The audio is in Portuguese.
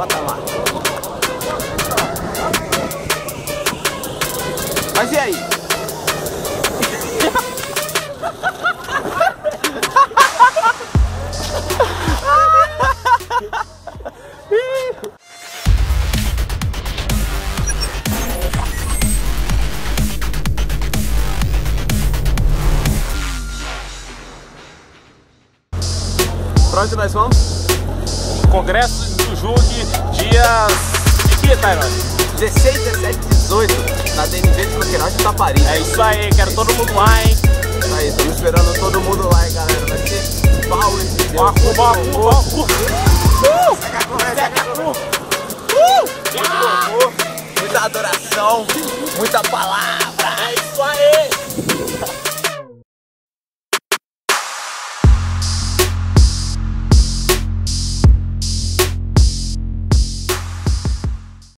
patamar. Mas e aí? Pra onde nós vamos? Congresso do JUG, dias... Que Taiwan? 16, 17, 18, na DNV de Coqueiral de Taparim. É isso aí, quero todo mundo lá, hein? Isso aí, estamos esperando todo mundo lá, hein, galera. Vai ser pau esse vídeo. Muita adoração, muita palavra.